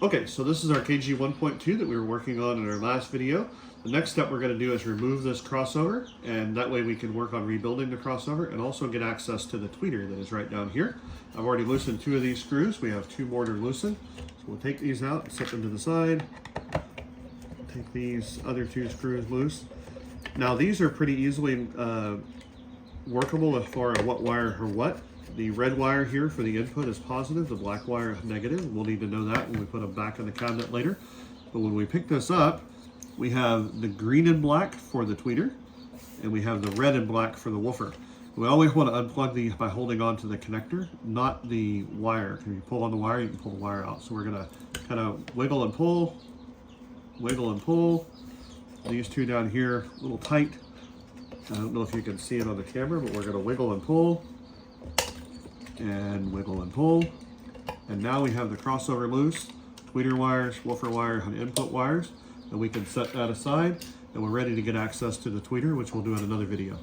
Okay, so this is our KG 1.2 that we were working on in our last video. The next step we're going to do is remove this crossover, and that way we can work on rebuilding the crossover and also get access to the tweeter that is right down here. I've already loosened 2 of these screws. We have 2 more to loosen. So we'll take these out and set them to the side. Take these other 2 screws loose. Now these are pretty easily workable as far as what wire or what. The red wire here for the input is positive, the black wire is negative. We'll need to know that when we put them back in the cabinet later. But when we pick this up, we have the green and black for the tweeter, and we have the red and black for the woofer. We always want to unplug these by holding on to the connector, not the wire. If you pull on the wire, you can pull the wire out. So we're going to kind of wiggle and pull, wiggle and pull. These 2 down here, a little tight. I don't know if you can see it on the camera, but we're going to wiggle and pull. And wiggle and pull, and now we have the crossover loose, tweeter wires, woofer wire, and input wires, and we can set that aside, and we're ready to get access to the tweeter, which we'll do in another video.